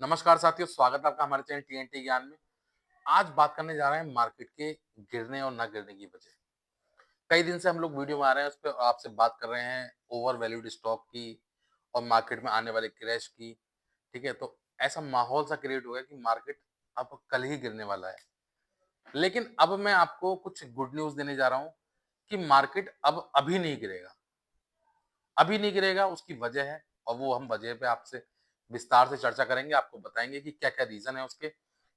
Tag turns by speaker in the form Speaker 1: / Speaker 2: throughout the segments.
Speaker 1: नमस्कार साथियों, स्वागत है आपका हमारे चैनल टीएनटी ज्ञान में। आज बात करने जा रहे हैं मार्केट के गिरने और ना गिरने की वजह। कई दिन से हम लोग वीडियो में आ रहे हैं, उस पे आपसे बात कर रहे हैं ओवर वैल्यूड स्टॉक की और मार्केट में आने वाले क्रैश की। ठीक है, तो ऐसा माहौल सा क्रिएट हो गया कि मार्केट अब कल ही गिरने वाला है। लेकिन अब मैं आपको कुछ गुड न्यूज़ देने जा रहा हूँ कि मार्केट अब अभी नहीं गिरेगा। अभी नहीं गिरेगा, उसकी वजह है और वो हम वजह पे आपसे विस्तार से चर्चा करेंगे, आपको बताएँगे कि क्या-क्या रीज़न है उसके,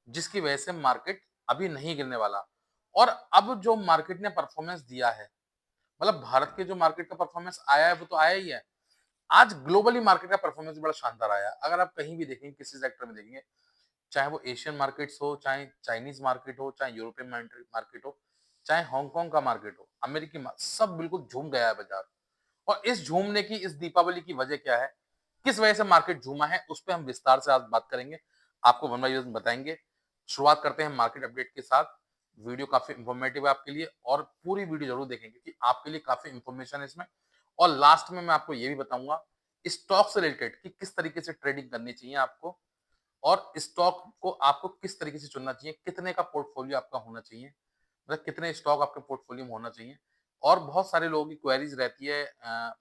Speaker 1: जिसकी वजह से मार्केट अभी नहीं गिरने वाला। और अब जो मार्केट ने परफ़ॉर्मेंस दिया है, मतलब भारत के जो मार्केट का परफ़ॉर्मेंस आया है, वो तो आया ही है। आज ग्लोबली मार्केट का परफ़ॉर्मेंस बड़ा शानदार आया है। अगर आप कहीं भी देखेंगे, किसी सेक्टर में देखेंगे, चाहे वो एशियन मार्केट्स हो, चाहे चाइनीज़ मार्केट हो, चाहे यूरोपियन मार्केट हो, चाहे हांगकांग का मार्केट हो, अमेरिकी सब बिल्कुल झूम गया है बाज़ार। और इस झूमने की, इस दीपावली की वजह क्या है? किस वजह से मार्केट झूमा है? उस पे हम विस्तार से आज बात करेंगे। आपको वन बाय वन बताएँगे। शुरुआत करते हैं मार्केट अपडेट के साथ। वीडियो काफ़ी इन्फॉर्मेटिव है आपके लिए और पूरी वीडियो ज़रूर देखेंगे क्योंकि आपके लिए काफ़ी इन्फॉर्मेशन है इसमें। और लास्ट में मैं आपको ये भी बताऊँगा स्टॉक से रिलेटेड कि किस तरीके से ट्रेडिंग करनी चाहिए आपको और स्टॉक को आपको किस तरीके से चुनना चाहिए, कितने का पोर्टफोलियो आपका होना चाहिए, मतलब कितने स्टॉक आपके पोर्टफोलियो में होना चाहिए। और बहुत सारे लोगों की क्वेरीज रहती है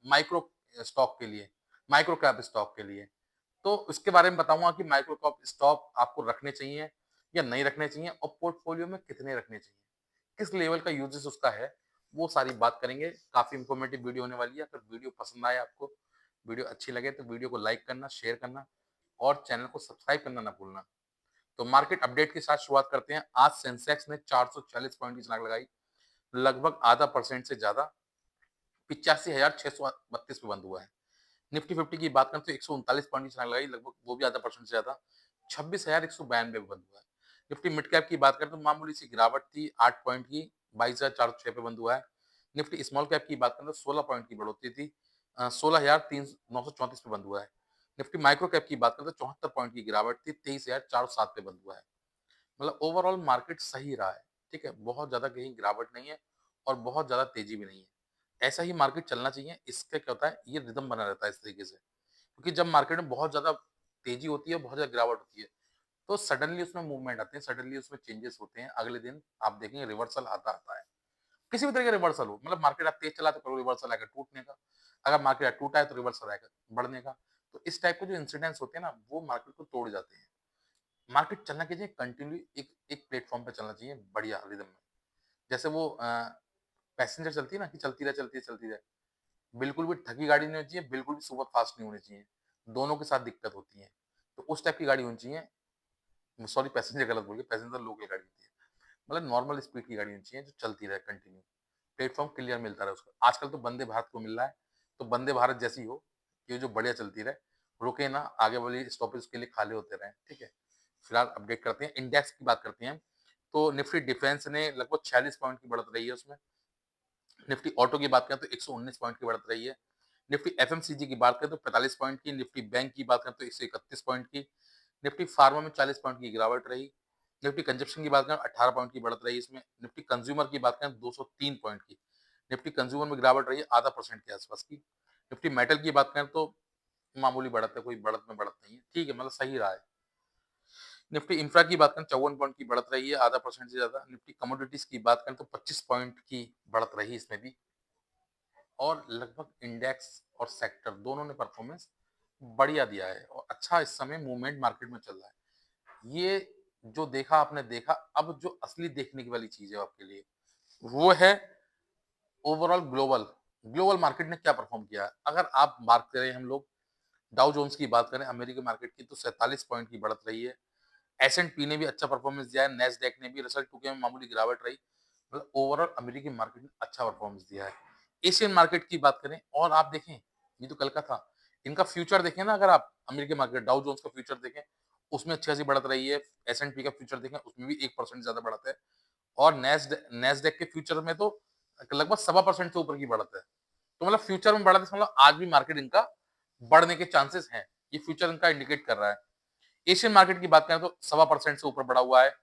Speaker 1: माइक्रो स्टॉक के लिए, माइक्रो कैप स्टॉक के लिए। तो उसके बारे में बताऊंगा कि माइक्रो कैप स्टॉक आपको रखने चाहिए या नहीं रखने चाहिए और पोर्टफोलियो में कितने रखने चाहिए, किस लेवल का यूजेस उसका है, वो सारी बात करेंगे। काफी इंफॉर्मेटिव वीडियो होने वाली है। अगर वीडियो पसंद आए, आपको वीडियो अच्छी लगे तो वीडियो को लाइक करना, शेयर करना और चैनल को सब्सक्राइब करना ना भूलना। तो मार्केट अपडेट के साथ शुरुआत करते हैं। आज सेंसेक्स ने 440 पॉइंट की छलांग लगाई, लगभग आधा परसेंट से ज्यादा, 85,632 पे बंद हुआ है। निफ्टी 50 की बात करें तो 139 पॉइंट की छलांग लगाई, लगभग वो भी आधा परसेंट से ज्यादा, 26,192 पे बंद हुआ है। निफ्टी मिड कैप की बात करें तो मामूली सी गिरावट थी 8 पॉइंट की, 22,406 पे बंद हुआ है। निफ्टी स्मॉल कैप की बात करें तो 16 पॉइंट की बढ़ोतरी थी, 16,934 पे बंद हुआ है। निफ्टी माइक्रो कैप की बात करें तो 74 पॉइंट की गिरावट थी, 23,407 पे बंद हुआ है। मतलब ओवरऑल मार्केट सही रहा है, ठीक है? बहुत ज़्यादा कहीं गिरावट नहीं है और बहुत ज़्यादा तेज़ी भी नहीं है। ऐसा ही मार्केट चलना चाहिए, इससे क्या होता है, ये रिदम बना रहता है इस तरीके से। क्योंकि जब मार्केट में बहुत ज़्यादा तेज़ी होती है, बहुत ज़्यादा गिरावट होती है, तो सडनली उसमें मूवमेंट आते हैं, सडनली उसमें चेंजेस होते हैं। अगले दिन आप देखेंगे रिवर्सल आता आता है। किसी भी तरह का रिवर्सल हो, मतलब मार्केट आज तेज़ चला तो कल रिवर्सल आएगा टूटने का, अगर मार्केट आज टूटा है तो रिवर्सल आएगा बढ़ने का। तो इस टाइप के जो इंसिडेंट्स होते हैं ना, वो मार्केट को तोड़ जाते हैं। मार्केट चलना चाहिए कंटिन्यू एक एक प्लेटफॉर्म पे चलना चाहिए बढ़िया रिदम में। जैसे वो पैसेंजर चलती है ना कि चलती रहे, चलती रहे, चलती रहे। बिल्कुल भी ठगी गाड़ी नहीं होनी चाहिए, बिल्कुल भी सुपर फास्ट नहीं होनी चाहिए। दोनों के साथ दिक्कत होती है। तो उस टाइप की गाड़ी होनी चाहिए। सॉरी, पैसेंजर गलत बोल गया, पैसेंजर लोकल गाड़ी होती है। मतलब नॉर्मल स्पीड की गाड़ी होनी चाहिए जो चलती रहे कंटिन्यू। प्लेटफॉर्म क्लियर मिलता रहे उसको। आजकल तो वंदे भारत को मिल रहा है, तो वंदे भारत जैसी हो कि जो बढ़िया चलती रहे, रुके ना, आगे वाली स्टॉपेज के लिए खाली होते रहें, ठीक है? फिलहाल अपडेट करते हैं, इंडेक्स की बात करते हैं। तो निफ्टी डिफेंस ने लगभग 46 पॉइंट की बढ़त रही है उसमें। निफ्टी ऑटो की बात करें तो 119 पॉइंट की बढ़त रही है। निफ्टी एफएमसीजी की बात करें तो 45 पॉइंट की, निफ्टी बैंक की बात करें तो 131 पॉइंट की, निफ्टी फार्मा में 40 पॉइंट की गिरावट रही। निफ्टी कंजप्शन की बात करें 18 पॉइंट की बढ़त रही इसमें। निफ्टी कंज्यूमर की बात करें 203 पॉइंट की, निफ्टी कंज्यूमर में गिरावट रही है आधा परसेंट के आसपास की। निफ्टी मेटल की बात करें तो मामूली बढ़त है, कोई बढ़त में बढ़त नहीं है, ठीक है, मतलब सही रहा है। निफ्टी इंफ्रा की बात करें 54 पॉइंट की बढ़त रही है, आधा परसेंट से ज्यादा। निफ्टी कमोडिटीज की बात करें तो 25 पॉइंट की बढ़त रही इसमें भी। और लगभग इंडेक्स और सेक्टर दोनों ने परफॉर्मेंस बढ़िया दिया है और अच्छा इस समय मूवमेंट मार्केट में चल रहा है। ये जो देखा आपने देखा, अब जो असली देखने की वाली चीज है आपके लिए, वो है ओवरऑल ग्लोबल ग्लोबल मार्केट ने क्या परफॉर्म किया है। अगर आप बात करें, हम लोग डाउ जोन्स की बात करें अमेरिकी मार्केट की, तो 47 पॉइंट की बढ़त रही है। एस&पी ने भी अच्छा परफॉर्मेंस दिया है, नेस्डैक ने भी, रसल 2K में मामूली गिरावट रही। मतलब ओवरऑल अमेरिकी मार्केट ने अच्छा परफॉर्मेंस दिया है। एशियन मार्केट की बात करें और आप देखें, ये तो कल का था, इनका फ्यूचर देखें ना, अगर आप अमेरिकी मार्केट डाउ जोन्स का फ्यूचर देखें, उसमें अच्छी खासी बढ़त रही है। एस&पी का फ्यूचर देखें, उसमें भी 1% ज्यादा बढ़त है। और नेस्डेक के फ्यूचर में तो लगभग 1.25% से ऊपर की बढ़त है। तो मतलब फ्यूचर में बढ़त है, मतलब आज भी मार्केट इनका बढ़ने के चांसेस हैं। ये फ्यूचर इनका इंडिकेट कर रहा है। एशियन मार्केट की बात करें तो 1.25% से ऊपर बढ़ा हुआ है।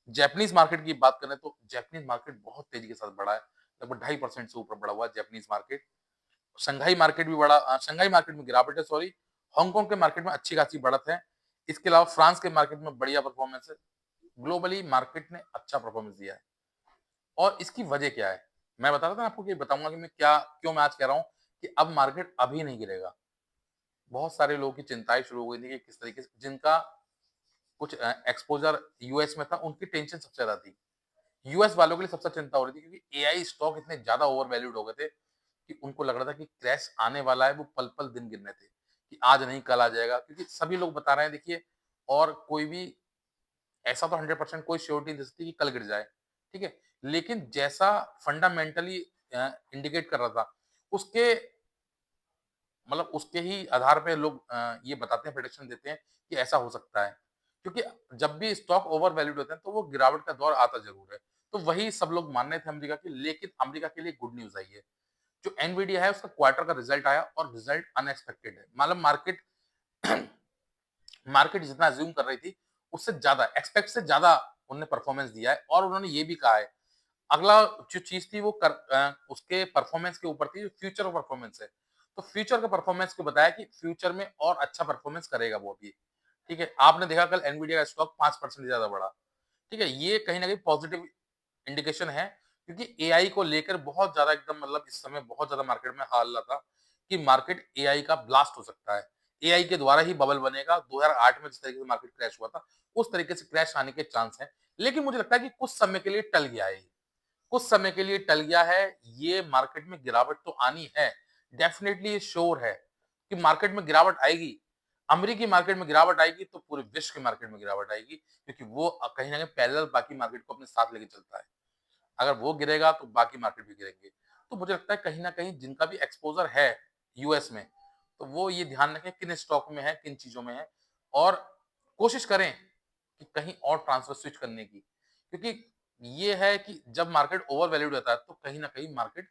Speaker 1: जैपनीज मार्केट की बात करें तो जैपनीज मार्केट बहुत तेजी के साथ बढ़ा है, लगभग 2.5% से ऊपर बढ़ा हुआ है जैपनीज मार्केट। शंघाई मार्केट भी बढ़ा, शंघाई मार्केट में गिरावट है, सॉरी। हांगकांग के मार्केट में अच्छी खासी बढ़त है, इसके अलावा फ्रांस के मार्केट में बढ़िया परफॉर्मेंस है। ग्लोबली मार्केट ने अच्छा परफॉर्मेंस दिया है और इसकी वजह क्या है? मैं बता रहा था ना आपको कि बताऊँगा कि मैं क्या क्यों मैं आज कह रहा हूँ कि अब मार्केट अभी नहीं गिरेगा। बहुत सारे लोगों की चिंताएँ शुरू हो गई थी कि किस तरीके से जिनका कुछ एक्सपोज़र यूएस में था, उनकी टेंशन सबसे ज़्यादा थी। यूएस वालों के लिए सबसे चिंता हो रही थी क्योंकि एआई स्टॉक इतने ज़्यादा ओवर वैल्यूड हो गए थे कि उनको लग रहा था कि क्रैश आने वाला है, वो पल-पल दिन गिन रहे थे कि आज नहीं कल आ जाएगा क्योंकि सभी लोग बता रहे हैं देखिए और कोई भी ऐसा तो 100% कोई श्योरिटी नहीं दे सकती कि कल गिर जाए, ठीक है? लेकिन जैसा फंडामेंटली इंडिकेट कर रहा था, उसके मतलब उसके ही आधार पे लोग ये बताते हैं, प्रेडिक्शन देते हैं कि ऐसा हो सकता है। क्योंकि जब भी स्टॉक ओवर वैल्यूड होते हैं, तो वो गिरावट का दौर आता ज़रूर है। तो वही सब लोग मान रहे थे अमेरिका की, लेकिन अमेरिका के लिए गुड न्यूज़ आई है। जो एनवीडिया है, उसका क्वार्टर का रिजल्ट आया और रिजल्ट अनएक्सपेक्टेड है। मतलब मार्केट मार्केट जितना अज़्यूम कर रही थी, उससे ज़्यादा एक्सपेक्ट से ज़्यादा उन्होंने परफॉर्मेंस दिया है और उन्होंने ये भी कहा है, अगला जो चीज़ थी वो उसके परफॉर्मेंस के ऊपर थी, जो फ्यूचर परफॉर्मेंस है। तो फ्यूचर के परफॉर्मेंस को बताया कि फ्यूचर में और अच्छा परफॉर्मेंस करेगा वो अभी, ठीक है? आपने देखा कल एनवीडिया का स्टॉक 5% ज़्यादा बढ़ा, ठीक है? ये कहीं न कहीं पॉजिटिव इंडिकेशन है क्योंकि एआई को लेकर बहुत ज़्यादा एकदम मतलब इस समय बहुत ज़्यादा मार्केट में हल्ला था कि मार्केट एआई का ब्लास्ट हो सकता है। एआई के द्वारा ही बबल बनेगा। 2008 में जिस तरीके से मार्केट क्रैश हुआ था, उस तरीके से क्रैश आने के चांस हैं। लेकिन मुझे लगता है कि कुछ समय के लिए टल गया है ये। कुछ समय के लिए टल गया है, ये मार्केट में गिरावट तो आनी है। डेफ़िनिटली ये श्योर है कि मार्केट में गिरावट आएगी। अमेरिकी मार्केट में गिरावट आएगी तो पूरे विश्व के मार्केट में गिरावट आएगी क्योंकि वो कहीं न कहीं पैरेलल बाकी मार्केट को अपने साथ लेके चलता है। अगर वो गिरेगा तो बाकी मार्केट भी गिरेंगे। तो मुझे लगता है कहीं न कहीं जिनका भी एक्सपोज़र है यूएस में, तो वो ये ध्यान रखें किन स्टॉक में है, किन चीज़ों में है और कोशिश करें कि कहीं और ट्रांसफर स्विच करने की। क्योंकि ये है कि जब मार्केट ओवर वैल्यूड रहता है तो कहीं न कहीं मार्केट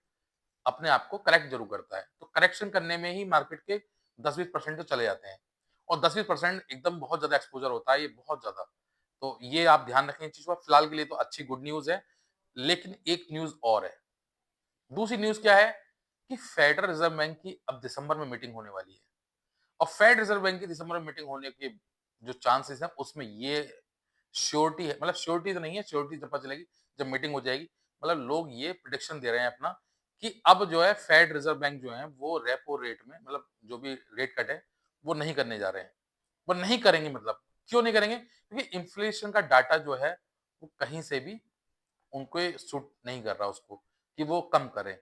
Speaker 1: अपने आप को करेक्ट ज़रूर करता है। तो करेक्शन करने में ही मार्केट के 10-20% तो चले जाते हैं और 10-20% एकदम बहुत ज़्यादा एक्सपोज़र होता है, ये बहुत ज़्यादा। तो ये आप ध्यान रखें इन चीज़ों का। फिलहाल के लिए तो अच्छी गुड न्यूज़ है, लेकिन एक न्यूज़ और है। दूसरी न्यूज़ क्या है कि फेडरल रिज़र्व बैंक की अब दिसंबर में मीटिंग होने वाली है और फेड रिज़र्व बैंक की दिसंबर में मीटिंग होने के जो चांसेस हैं, उसमें ये श्योरिटी है मतलब श्योरिटी तो नहीं है, श्योरिटी जब पता चलेगी जब मीटिंग हो जाएगी। मतलब लोग ये प्रेडिक्शन दे रहे हैं अपना कि अब जो है फेड रिज़र्व बैंक जो है वो रेपो रेट में मतलब जो भी रेट कट है, वो नहीं करने जा रहे हैं। वो नहीं करेंगे मतलब क्यों नहीं करेंगे? क्योंकि इन्फ्लेशन का डाटा जो है, वो कहीं से भी उनको ये सूट नहीं कर रहा उसको कि वो कम करें।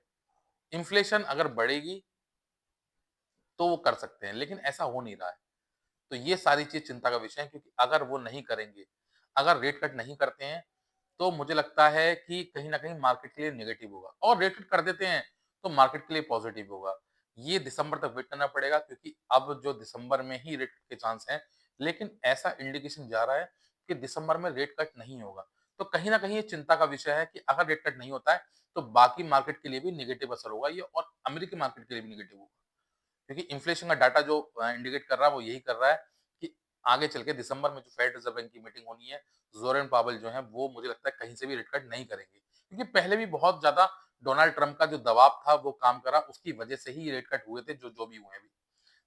Speaker 1: इन्फ्लेशन अगर बढ़ेगी, तो वो कर सकते हैं, लेकिन ऐसा हो नहीं रहा है। तो ये सारी चीज़ चिंता का विषय है क्योंकि अगर वो नहीं करेंगे, अगर रेट कट नहीं करते हैं, तो मुझे लगता है कि कहीं न कहीं मार्केट के लिए नेगेटिव होगा और रेट कट कर देते हैं, तो मार्केट के लिए पॉज़िटिव होगा। ये दिसंबर तक वेट करना पड़ेगा क्योंकि अब जो दिसंबर में ही रेट कट के चांस हैं, लेकिन ऐसा इंडिकेशन जा रहा है कि दिसंबर में रेट कट नहीं होगा। तो कहीं न कहीं ये चिंता का विषय है कि अगर रेट कट नहीं होता है, तो बाकी मार्केट के लिए भी नेगेटिव असर होगा ये और अमेरिकी मार्केट के लिए भी नेगेटिव होगा। क्योंकि इन्फ्लेशन का डाटा जो इंडिकेट कर रहा है वो यही कर रहा है कि आगे चल के दिसंबर में जो फेड रिजर्व बैंक की मीटिंग होनी है, जोरेन पावेल जो है वो मुझे लगता है कहीं से भी रेट कट नहीं करेंगे। क्योंकि पहले भी बहुत ज़्यादा डोनाल्ड ट्रम्प का जो दबाव था वो काम करा, उसकी वजह से ही रेट कट हुए थे जो भी हुए हैं अभी।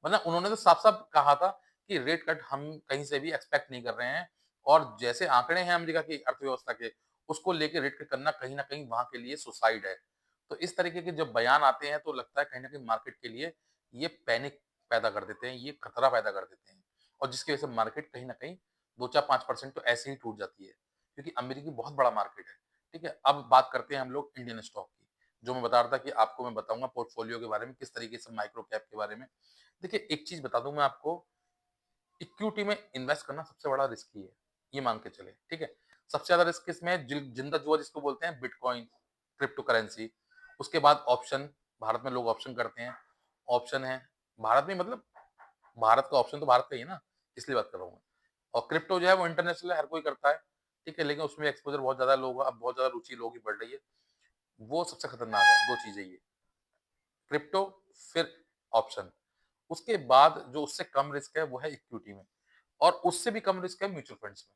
Speaker 1: मतलब उन्होंने तो साफ-साफ कहा था कि रेट कट हम कहीं से भी एक्सपेक्ट नहीं कर रहे हैं और जैसे आंकड़े हैं अमेरिका की अर्थव्यवस्था के, उसको लेके रेट कट करना कहीं न कहीं वहाँ के लिए सुसाइड है। तो इस तरीके के जब बयान आते हैं तो लगता है कहीं न कहीं मार्केट के लिए ये पैनिक पैदा कर देते हैं, ये खतरा पैदा कर देते हैं और जिसकी वजह से मार्केट कहीं न कहीं 2-4-5% तो ऐसे ही टूट जाती है, क्योंकि अमेरिकी बहुत बड़ा मार्केट है, ठीक है? अब बात करते हैं हम लोग इंडियन स्टॉक की, जो मैं बता रहा था कि आपको मैं बताऊँगा पोर्टफोलियो के बारे में, किस तरीके से माइक्रो कैप के बारे में। देखिए, एक चीज़ बता दूँ मैं आपको, इक्विटी में इन्वेस्ट करना सबसे बड़ा रिस्की है, ये मान के चलें, ठीक है? सबसे ज़्यादा रिस्क इसमें है जिंदा जुआ जिसको बोलते हैं बिटकॉइन, क्रिप्टो करेंसी, उसके बाद ऑप्शन, भारत में लोग ऑप्शन करते हैं, ऑप्शन है, भारत में मतलब भारत का ऑप्शन तो भारत का ही है ना, इसलिए बात कर रहा हूँ मैं। और क्रिप्टो जो है वो इंटरनेशनल है, हर कोई करता है, ठीक है? लेकिन उसमें एक्सपोज़र बहुत ज़्यादा लोग अब बहुत ज़्यादा रुचि लोगों की बढ़ रही है, वो सबसे खतरनाक है, 2 चीज़ें ये, क्रिप्टो फिर ऑप्शन। उसके बाद जो उससे कम रिस्क है वो है इक्विटी में और उससे भी कम रिस्क है म्यूचुअल फंड्स में।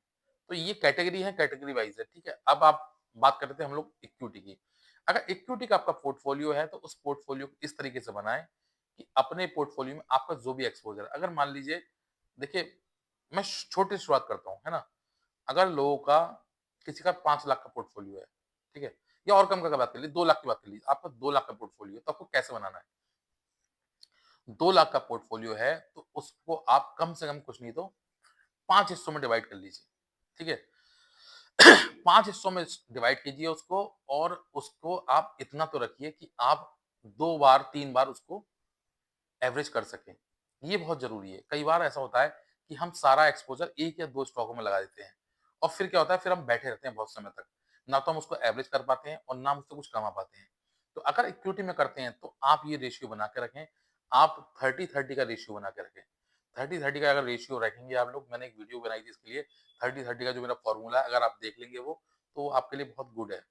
Speaker 1: तो ये कैटेगरी है, कैटेगरी वाइज़ है, ठीक है? अब आप बात कर रहे थे हम लोग इक्विटी की। अगर इक्विटी का आपका पोर्टफोलियो है तो उस पोर्टफोलियो को इस तरीके से बनाएँ कि अपने पोर्टफोलियो में आपका जो भी एक्सपोज़र है, अगर मान लीजिए देखिए मैं छोटे से शुरुआत करता हूँ, है ना? अगर लोगों का किसी का 5 लाख का पोर्टफोलियो है, ठीक है? या और कम का अगर बात कर लीजिए, 2 लाख की बात कर लीजिए, आपका 2 लाख का पोर्टफोलियो है, तो आपको कैसे बनाना है? 2 लाख का पोर्टफोलियो है, तो उसको आप कम से कम कुछ नहीं तो 5 हिस्सों में डिवाइड कर लीजिए, ठीक है? 5 हिस्सों में डिवाइड कीजिए उसको और उसको आप इतना तो रखिए कि आप 2 बार, 3 बार उसको एवरेज कर सकें। ये बहुत ज़रूरी है। कई बार ऐसा होता है कि हम सारा एक्सपोज़र 1 या 2 स्टॉकों में लगा देते हैं और फिर क्या होता है, फिर हम बैठे रहते हैं बहुत समय तक। ना तो हम उसको एवरेज कर पाते हैं और ना हम उससे कुछ कमा पाते हैं। तो अगर इक्विटी में करते हैं तो आप ये रेशियो बना के रखें। आप 30-30 का रेशियो बना के रखें। 30-30 का अगर रेशियो रखेंगे आप लोग, मैंने एक वीडियो बनाई थी इसके लिए, 30-30 का जो मेरा फ़ॉर्मूला है, अगर आप देख लेंगे वो, तो आपके लिए बहुत गुड है।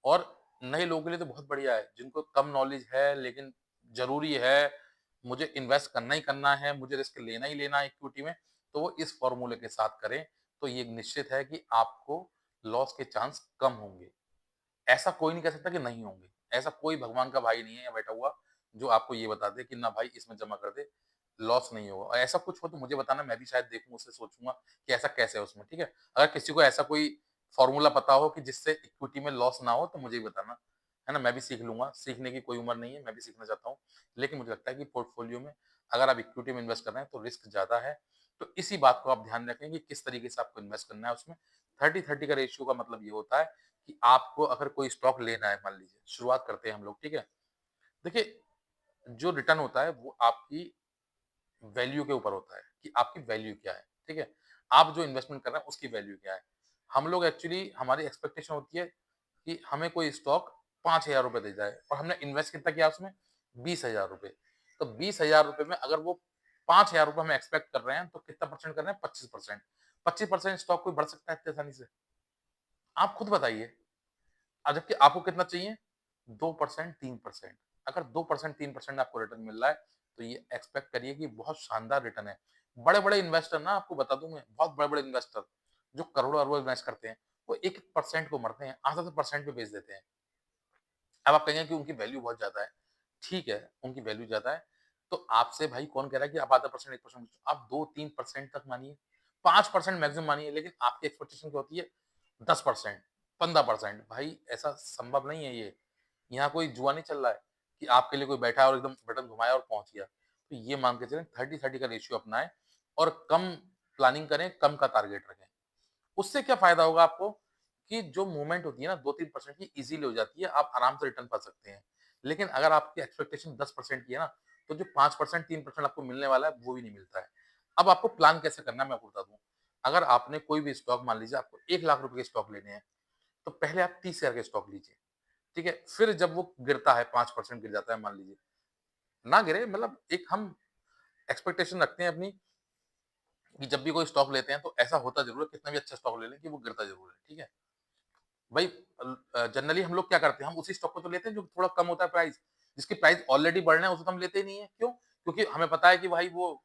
Speaker 1: और नए लोगों के लिए तो बहुत बढ़िया है, जिनको कम नॉलेज है लेकिन ज़रूरी है, मुझे इन्वेस्ट करना ही करना है, मुझे रिस्क लेना ही लेना है इक्विटी में, तो वो इस फ़ॉर्मूले के साथ करें, तो ये निश्चित है कि आपको लॉस के चांस कम होंगे। ऐसा कोई नहीं कह सकता कि नहीं होंगे, ऐसा कोई भगवान का भाई नहीं है यहाँ बैठा हुआ, जो आपको ये बता दे कि ना भाई इसमें जमा कर दे, लॉस नहीं होगा और ऐसा कुछ हो तो मुझे बताना, मैं भी शायद देखूँ, उससे सोचूँगा कि ऐसा कैसे है उसमें, ठीक है? अगर किसी को ऐसा कोई फ़ॉर्मूला पता हो कि जिससे इक्विटी में लॉस ना हो तो मुझे भी बताना, है ना? मैं भी सीख लूँगा, सीखने की कोई उम्र नहीं है, मैं भी सीखना चाहता हूँ। लेकिन मुझे लगता है कि पोर्टफ़ोलियो में अगर आप इक्विटी में इन्वेस्ट कर रहे हैं तो रिस्क ज़्यादा है, तो इसी बात को आप ध्यान रखें कि किस तरीके से आपको इन्वेस्ट करना है उसमें। 30-30 का रेशियो का मतलब ये होता है कि आपको अगर कोई स्टॉक लेना है, मान लीजिए, शुरुआत करते हैं हम लोग, ठीक है? देखिए, जो रिटर्न होता है वो आपकी वैल्यू के ऊपर होता है कि आपकी वैल्यू क्या है, ठीक है? आप जो इन्वेस्टमेंट कर रहे हैं उसकी वैल्यू क्या है? हम लोग एक्चुअली, हमारी एक्सपेक्टेशन होती है कि हमें कोई स्टॉक ₹5000 दे जाए और हमने इन्वेस्ट कितना किया उसमें? ₹20,000। तो ₹20,000 में अगर वो ₹5000 हम एक्सपेक्ट कर रहे हैं तो कितना परसेंट कर रहे हैं? 25%। 25% स्टॉक कोई बढ़ सकता है इतनी आसानी से? आप खुद बताइए। जबकि आपको कितना चाहिए? 2% 3%। अगर 2% 3% आपको रिटर्न मिल रहा है, तो ये एक्सपेक्ट करिए कि बहुत शानदार रिटर्न है। बड़े-बड़े इन्वेस्टर ना, आपको बता दूँ मैं, बहुत बड़े-बड़े इन्वेस्टर जो करोड़ों-अरबों इन्वेस्ट करते हैं, वो 1-1 परसेंट को मरते हैं, आधा-आधा परसेंट पे बेच देते हैं। अब आप कहेंगे कि उनकी वैल्यू बहुत ज़्यादा है। ठीक है, उनकी वैल्यू ज़्यादा है, तो आपसे भाई कौन कह रहा है कि आप आधा परसेंट 1% आप 2-3% तक मानिए, 5% मैक्सिमम मानिए, लेकिन आपकी एक्सपेक्टेशन क्या होती है? 10%, 15%। भाई ऐसा संभव नहीं है ये। यहाँ कोई जुआ नहीं चल रहा है कि आपके लिए कोई बैठा है और एकदम बटन घुमाया और पहुँच गया। तो ये मान के चलें, 30-30 का रेशियो अपनाएँ और कम प्लानिंग करें, कम का टारगेट रखें। उससे क्या फ़ायदा होगा आपको कि जो मूवमेंट होती है ना 2-3% की, ईज़िली हो जाती है, आप आराम से रिटर्न पा सकते हैं। लेकिन अगर आपकी एक्सपेक्टेशन 10% की है ना, तो जो 5% 3% आपको मिलने वाला है, वो भी नहीं मिलता है। अब आपको प्लान कैसे करना है मैं आपको बता दूँ। अगर आपने कोई भी स्टॉक, मान लीजिए आपको 1 लाख रुपए के स्टॉक लेने हैं, तो पहले आप 30,000 के स्टॉक लीजिए, ठीक है? फिर जब वो गिरता है, 5% गिर जाता है मान लीजिए, ना गिरे मतलब एक हम एक्सपेक्टेशन रखते हैं अपनी कि जब भी कोई स्टॉक लेते हैं तो ऐसा होता ज़रूर है, कितना भी अच्छा स्टॉक ले लें कि वो गिरता ज़रूर है, ठीक है? भाई जनरली हम लोग क्या करते हैं, हम उसी स्टॉक को तो लेते हैं जो थोड़ा कम होता है प्राइस, जिसकी प्राइस ऑलरेडी बढ़ रहे हैं उसे तो हम लेते ही नहीं है। क्यों? क्योंकि हमें पता है कि भाई वो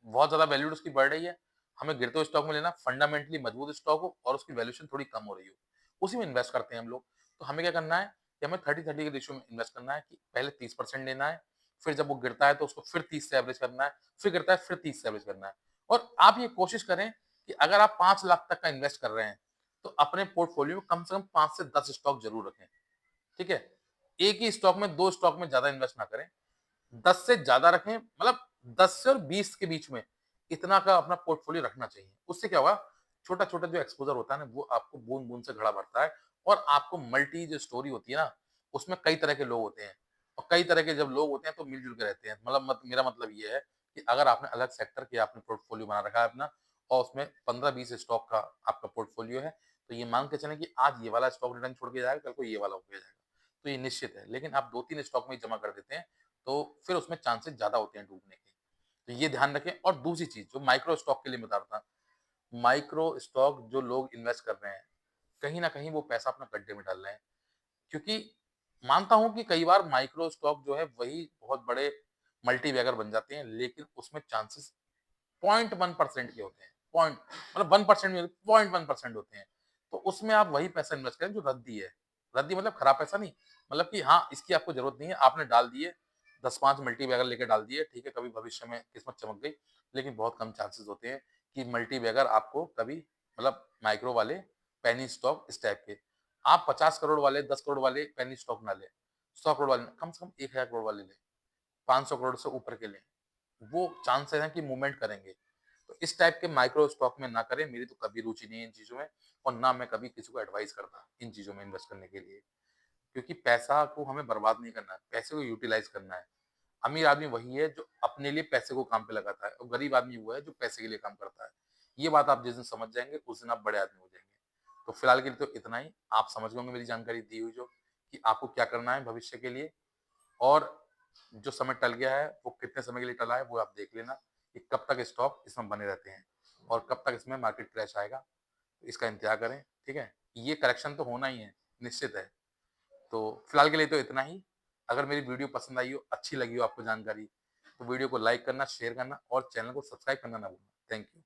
Speaker 1: बहुत ज़्यादा वैल्यूड उसकी बढ़ रही है। हमें गिरते हुए स्टॉक में लेना, फंडामेंटली मजबूत स्टॉक हो और उसकी वैल्यूएशन थोड़ी कम हो रही हो, उसी में इन्वेस्ट करते हैं हम लोग। तो हमें क्या करना है कि हमें 30-30 के रेशियो में इन्वेस्ट करना है कि पहले 30% लेना है, फिर जब वो गिरता है तो उसको फिर 30 से एवरेज करना है, फिर गिरता है फिर 30 से एवरेज करना है। और आप ये कोशिश करें कि अगर आप 5 लाख तक का इन्वेस्ट कर रहे हैं, तो अपने पोर्टफोलियो में कम से कम 5 से 10 स्टॉक ज़रूर रखें, ठीक है? एक ही स्टॉक में, 2 स्टॉक में ज़्यादा इन्वेस्ट ना करें। 10 से ज़्यादा रखें, मतलब 10 से और 20 के बीच में, इतना का अपना पोर्टफोलियो रखना चाहिए। उससे क्या होगा, छोटा-छोटा जो एक्सपोज़र होता है ना, वो आपको बूँद-बूँद से घड़ा भरता है और आपको मल्टी जो स्टोरी होती है ना, उसमें कई तरह के लोग होते हैं और कई तरह के जब लोग होते हैं तो मिल-जुल के रहते हैं। मतलब मेरा मतलब ये है कि अगर आपने अलग सेक्टर के आपने पोर्टफोलियो बना रखा है अपना और उसमें 15-20 स्टॉक का आपका पोर्टफोलियो है, तो ये मान के चलें कि आज ये वाला स्टॉक रिटर्न छोड़ के जाएगा, कल को ये वाला होके जाएगा। तो ये निश्चित है। लेकिन आप 2-3 स्टॉक में ही जमा कर देते हैं, तो फिर उसमें चांसेस ज़्यादा होते हैं डूबने के। तो ये ध्यान रखें। और दूसरी चीज़ जो माइक्रो स्टॉक के लिए बता रहा था, माइक्रो स्टॉक जो लोग इन्वेस्ट कर रहे हैं, कहीं न कहीं वो पैसा अपना गड्ढे में डाल रहे हैं। क्योंकि मानता हूँ कि कई बार माइक्रो स्टॉक जो है वही बहुत बड़े मल्टीबैगर बन जाते हैं, लेकिन उसमें चांसेस 0.1% के होते हैं। पॉइंट मतलब 1% नहीं, 0.1% होते हैं। तो उसमें आप वही पैसा इन्वेस्ट करें जो रद्दी है। रद्दी मतलब खराब पैसा नहीं, मतलब कि हाँ, इसकी आपको ज़रूरत नहीं है, आपने डाल दिए, 10-5 मल्टीबैगर लेके डाल दिए, ठीक है, कभी भविष्य में किस्मत चमक गई, लेकिन बहुत कम चांसेस होते हैं कि मल्टी बैगर आपको कभी मतलब माइक्रो वाले पेनी स्टॉक इस टाइप के, आप 50 करोड़ वाले, 10 करोड़ वाले पेनी स्टॉक ना लें, 100 करोड़ वाले, कम से कम 1000 करोड़ वाले लें, 500 करोड़ से ऊपर के लें। वो चांसेस हैं कि मूवमेंट करेंगे। तो इस टाइप के माइक्रो स्टॉक में ना करें, मेरी तो कभी रुचि नहीं है इन चीज़ों में, और ना मैं कभी किसी को एडवाइस करता इन चीज़ों में इन्वेस्ट करने के लिए। क्योंकि पैसा को हमें बर्बाद नहीं करना है, पैसे को यूटिलाइज़ करना है। अमीर आदमी वही है जो अपने लिए पैसे को काम पे लगाता है, और गरीब आदमी वो है जो पैसे के लिए काम करता है। ये बात आप जिस दिन समझ जाएँगे, उस दिन आप बड़े आदमी हो जाएँगे। तो फिलहाल के लिए तो इतना ही। आप समझ गए होंगे मेरी जानकारी दी हुई जो, कि आपको क्या करना है भविष्य के लिए, और जो समय टल गया है, वो कितने समय के लिए टला है, वो आप देख लेना कि कब तक स्टॉक इसमें बने रहते हैं और कब तक इसमें मार्केट क्रैश आएगा। इसका इंतज़ार करें, ठीक है? ये करेक्शन तो होना ही है, निश्चित है। तो फिलहाल के लिए तो इतना ही। अगर मेरी वीडियो पसंद आई हो, अच्छी लगी हो आपको जानकारी, तो वीडियो को लाइक करना, शेयर करना और चैनल को सब्सक्राइब करना ना भूलना। Thank you.